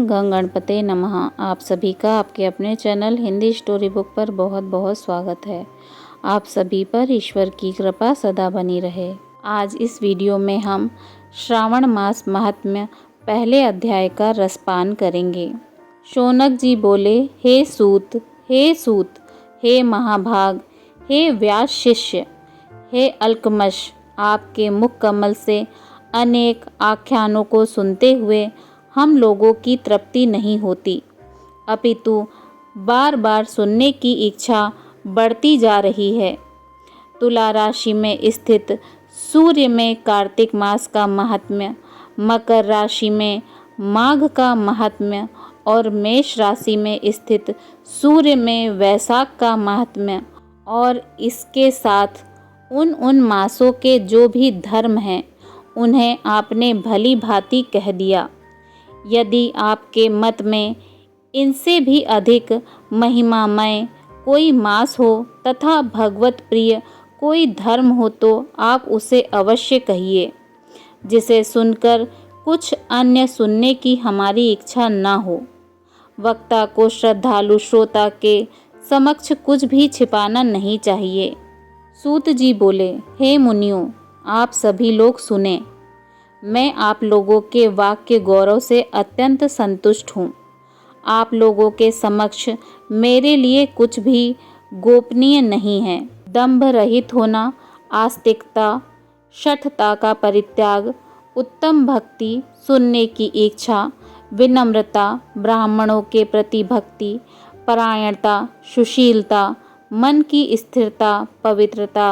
ओम गंग गणपते नमः। आप सभी का आपके अपने चैनल हिंदी स्टोरी बुक पर बहुत बहुत स्वागत है। आप सभी पर ईश्वर की कृपा सदा बनी रहे। आज इस वीडियो में हम श्रावण मास महात्म्य पहले अध्याय का रसपान करेंगे। शौनक जी बोले, हे सूत, हे सूत, हे महाभाग, हे व्यास शिष्य, हे अल्कमश, आपके मुख कमल से अनेक आख्यानों को सुनते हुए हम लोगों की तृप्ति नहीं होती, अपितु बार बार सुनने की इच्छा बढ़ती जा रही है। तुला राशि में स्थित सूर्य में कार्तिक मास का महात्म्य, मकर राशि में माघ का महात्म्य और मेष राशि में स्थित सूर्य में वैशाख का महात्म्य और इसके साथ उन मासों के जो भी धर्म हैं उन्हें आपने भली भांति कह दिया। यदि आपके मत में इनसे भी अधिक महिमामय कोई मास हो तथा भगवत प्रिय कोई धर्म हो तो आप उसे अवश्य कहिए, जिसे सुनकर कुछ अन्य सुनने की हमारी इच्छा न हो। वक्ता को श्रद्धालु श्रोता के समक्ष कुछ भी छिपाना नहीं चाहिए। सूत जी बोले, हे मुनियों, आप सभी लोग सुने। मैं आप लोगों के वाक्य गौरव से अत्यंत संतुष्ट हूँ। आप लोगों के समक्ष मेरे लिए कुछ भी गोपनीय नहीं है। दंभ रहित होना, आस्तिकता, शठता का परित्याग, उत्तम भक्ति, सुनने की इच्छा, विनम्रता, ब्राह्मणों के प्रति भक्ति, परायणता, सुशीलता, मन की स्थिरता, पवित्रता,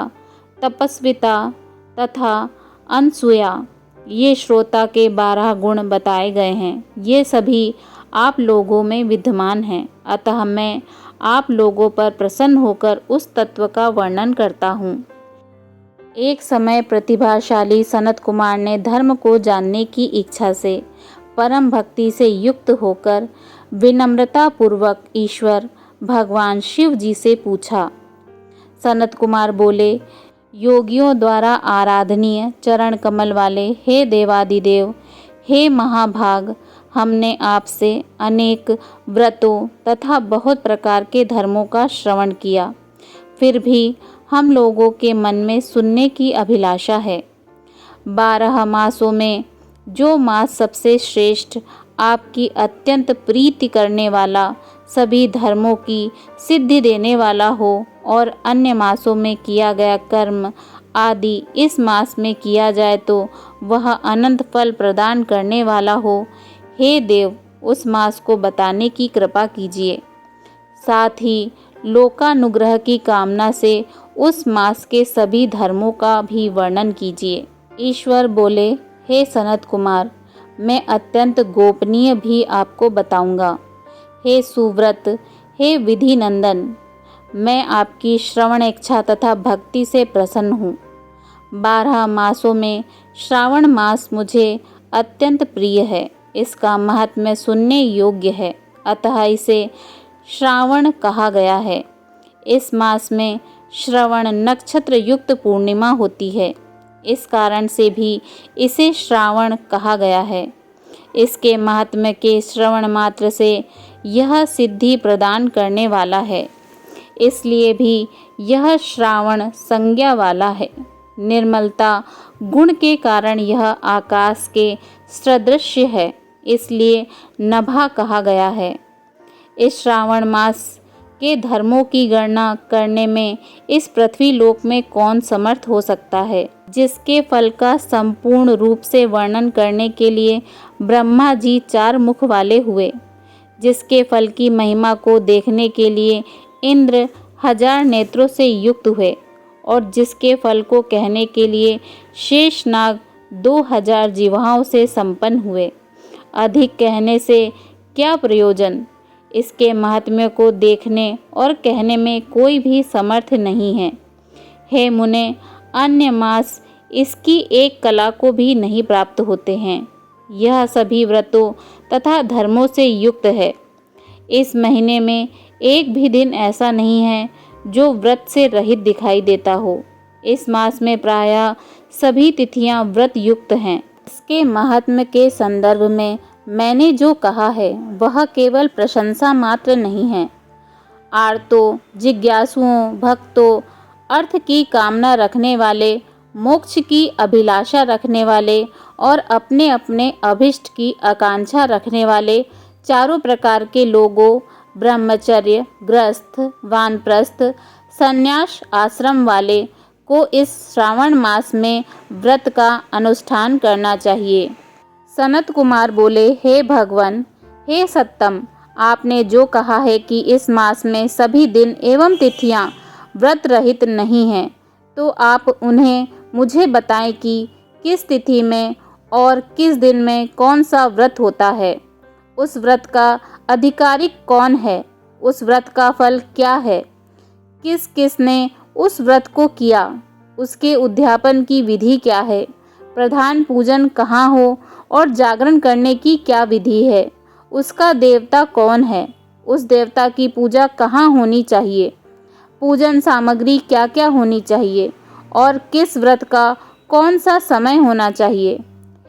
तपस्विता तथा अनसूया, ये श्रोता के 12 गुण बताए गए हैं। ये सभी आप लोगों में विद्यमान हैं, अतः मैं आप लोगों पर प्रसन्न होकर उस तत्व का वर्णन करता हूँ। एक समय प्रतिभाशाली सनत कुमार ने धर्म को जानने की इच्छा से परम भक्ति से युक्त होकर विनम्रता पूर्वक ईश्वर भगवान शिव जी से पूछा। सनत कुमार बोले, योगियों द्वारा आराधनीय चरण कमल वाले हे देवादिदेव, हे महाभाग, हमने आपसे अनेक व्रतों तथा बहुत प्रकार के धर्मों का श्रवण किया, फिर भी हम लोगों के मन में सुनने की अभिलाषा है। 12 मासों में जो मास सबसे श्रेष्ठ, आपकी अत्यंत प्रीति करने वाला, सभी धर्मों की सिद्धि देने वाला हो और अन्य मासों में किया गया कर्म आदि इस मास में किया जाए तो वह अनंत फल प्रदान करने वाला हो, हे देव, उस मास को बताने की कृपा कीजिए। साथ ही लोकानुग्रह की कामना से उस मास के सभी धर्मों का भी वर्णन कीजिए। ईश्वर बोले, हे सनत कुमार, मैं अत्यंत गोपनीय भी आपको बताऊंगा। हे सुव्रत, हे विधि नंदन, मैं आपकी श्रवण इच्छा तथा भक्ति से प्रसन्न हूँ। 12 मासों में श्रावण मास मुझे अत्यंत प्रिय है। इसका महात्म्य सुनने योग्य है, अतः इसे श्रावण कहा गया है। इस मास में श्रवण नक्षत्र युक्त पूर्णिमा होती है, इस कारण से भी इसे श्रावण कहा गया है। इसके महात्म्य के श्रवण मात्र से यह सिद्धि प्रदान करने वाला है, इसलिए भी यह श्रावण संज्ञा वाला है। निर्मलता गुण के कारण यह आकाश के सदृश है, इसलिए नभा कहा गया है। इस श्रावण मास के धर्मों की गणना करने में इस पृथ्वी लोक में कौन समर्थ हो सकता है, जिसके फल का संपूर्ण रूप से वर्णन करने के लिए ब्रह्मा जी 4 मुख वाले हुए, जिसके फल की महिमा को देखने के लिए इंद्र 1000 नेत्रों से युक्त हुए और जिसके फल को कहने के लिए शेषनाग 2000 जिह्वाओं से संपन्न हुए। अधिक कहने से क्या प्रयोजन, इसके महात्म्य को देखने और कहने में कोई भी समर्थ नहीं है। हे मुने, अन्य मास इसकी एक कला को भी नहीं प्राप्त होते हैं। यह सभी व्रतों तथा धर्मों से युक्त है। इस महीने में एक भी दिन ऐसा नहीं है जो व्रत से रहित दिखाई देता हो। इस मास में प्रायः सभी तिथियां व्रत युक्त हैं। इसके महात्म्य के संदर्भ में मैंने जो कहा है वह केवल प्रशंसा मात्र नहीं है। आर्तों, जिज्ञासुओं, भक्तों, अर्थ की कामना रखने वाले, मोक्ष की अभिलाषा रखने वाले और अपने अपने अभिष्ट की आकांक्षा रखने वाले चारों प्रकार के लोगों, ब्रह्मचर्य, गृहस्थ, वानप्रस्थ, संन्यास आश्रम वाले को इस श्रावण मास में व्रत का अनुष्ठान करना चाहिए। सनत कुमार बोले, हे भगवान, हे सत्तम, आपने जो कहा है कि इस मास में सभी दिन एवं तिथियां व्रत रहित नहीं हैं, तो आप उन्हें मुझे बताएं कि किस तिथि में और किस दिन में कौन सा व्रत होता है, उस व्रत का अधिकारी कौन है, उस व्रत का फल क्या है, किस किस ने उस व्रत को किया, उसके उद्यापन की विधि क्या है, प्रधान पूजन कहाँ हो और जागरण करने की क्या विधि है, उसका देवता कौन है, उस देवता की पूजा कहाँ होनी चाहिए, पूजन सामग्री क्या क्या होनी चाहिए और किस व्रत का कौन सा समय होना चाहिए।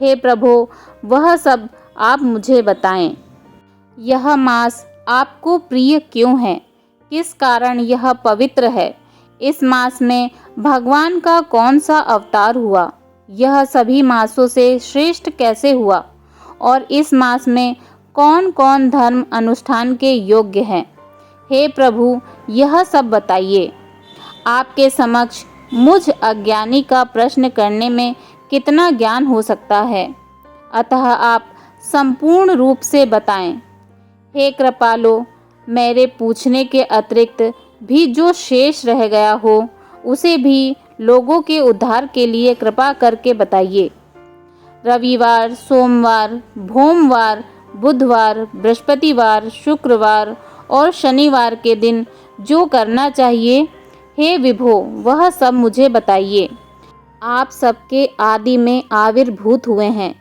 हे प्रभु, वह सब आप मुझे बताएं। यह मास आपको प्रिय क्यों है, किस कारण यह पवित्र है, इस मास में भगवान का कौन सा अवतार हुआ, यह सभी मासों से श्रेष्ठ कैसे हुआ और इस मास में कौन कौन धर्म अनुष्ठान के योग्य हैं। हे प्रभु, यह सब बताइए। आपके समक्ष मुझ अज्ञानी का प्रश्न करने में कितना ज्ञान हो सकता है, अतः आप संपूर्ण रूप से बताएं। हे कृपालो, मेरे पूछने के अतिरिक्त भी जो शेष रह गया हो उसे भी लोगों के उद्धार के लिए कृपा करके बताइए। रविवार, सोमवार, भोमवार, बुधवार, बृहस्पतिवार, शुक्रवार और शनिवार के दिन जो करना चाहिए, हे विभो, वह सब मुझे बताइए। आप सबके आदि में आविर्भूत हुए हैं,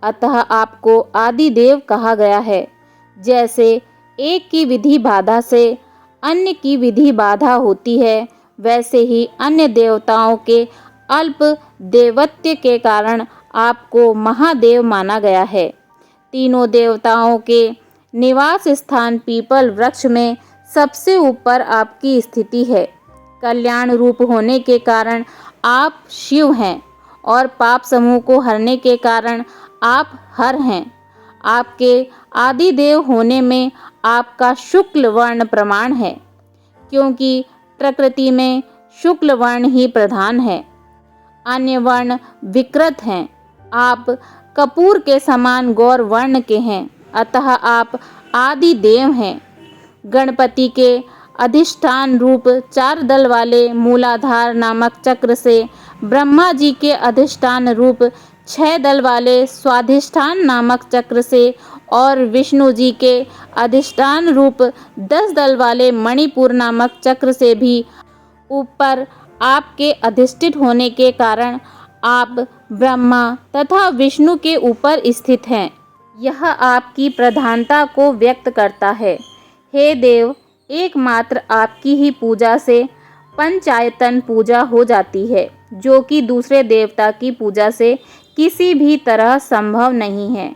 अतः आपको आदि देव कहा गया है। जैसे एक की विधि बाधा से अन्य की विधि बाधा होती है, वैसे ही अन्य देवताओं के अल्प देवत्व के कारण आपको महादेव माना गया है। तीनों देवताओं के निवास स्थान पीपल वृक्ष में सबसे ऊपर आपकी स्थिति है। कल्याण रूप होने के कारण आप शिव हैं और पाप समूह को हरने के कारण आप हर हैं। आपके आदि देव होने में आपका शुक्ल वर्ण प्रमाण है, क्योंकि प्रकृति में शुक्ल वर्ण ही प्रधान है, अन्य वर्ण विकृत हैं। आप कपूर के समान गौर वर्ण के हैं, अतः आप आदि देव हैं। गणपति के अधिष्ठान रूप 4 दल वाले मूलाधार नामक चक्र से, ब्रह्मा जी के अधिष्ठान रूप 6 दल वाले स्वाधिष्ठान नामक चक्र से और विष्णु जी के अधिष्ठान रूप 10 दल वाले मणिपुर नामक चक्र से भी ऊपर आपके अधिष्ठित होने के कारण आप ब्रह्मा तथा विष्णु के ऊपर स्थित हैं। यह आपकी प्रधानता को व्यक्त करता है। हे देव, एकमात्र आपकी ही पूजा से पंचायतन पूजा हो जाती है, जो कि दूसरे देवता की पूजा से किसी भी तरह संभव नहीं है।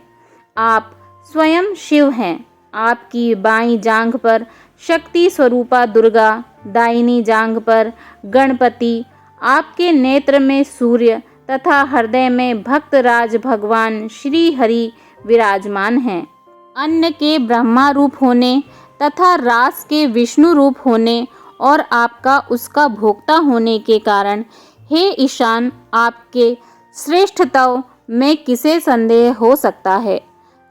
आप स्वयं शिव हैं। आपकी बाईं जांघ पर शक्ति स्वरूपा दुर्गा, दाहिनी जांघ पर गणपति, आपके नेत्र में सूर्य तथा हृदय में भक्तराज भगवान श्री हरि विराजमान हैं। अन्न के ब्रह्मा रूप होने तथा रास के विष्णु रूप होने और आपका उसका भोक्ता होने के कारण, हे ईशान, आपके श्रेष्ठत्व में किसे संदेह हो सकता है।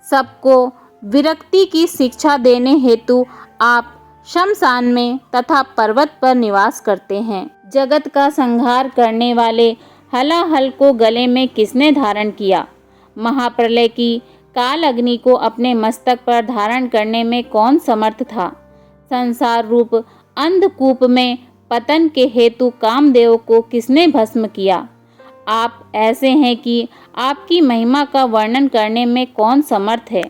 सबको विरक्ति की शिक्षा देने हेतु आप शमशान में तथा पर्वत पर निवास करते हैं। जगत का संहार करने वाले हलाहल को गले में किसने धारण किया? महाप्रलय की काल अग्नि को अपने मस्तक पर धारण करने में कौन समर्थ था? संसार रूप अंधकूप में पतन के हेतु कामदेव को किसने भस्म किया? आप ऐसे हैं कि आपकी महिमा का वर्णन करने में कौन समर्थ है?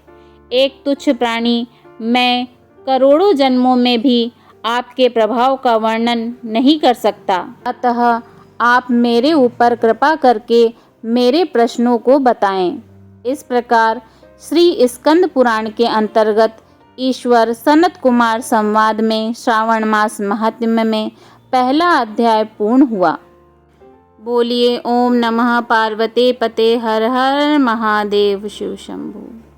एक तुच्छ प्राणी मैं करोड़ों जन्मों में भी आपके प्रभाव का वर्णन नहीं कर सकता। अतः आप मेरे ऊपर कृपा करके मेरे प्रश्नों को बताएं। इस प्रकार श्री स्कंद पुराण के अंतर्गत ईश्वर सनत कुमार संवाद में श्रावण मास महात्म्य में पहला अध्याय पूर्ण हुआ। बोलिए ओम नमः पार्वते पते हर हर महादेव शिव शंभु।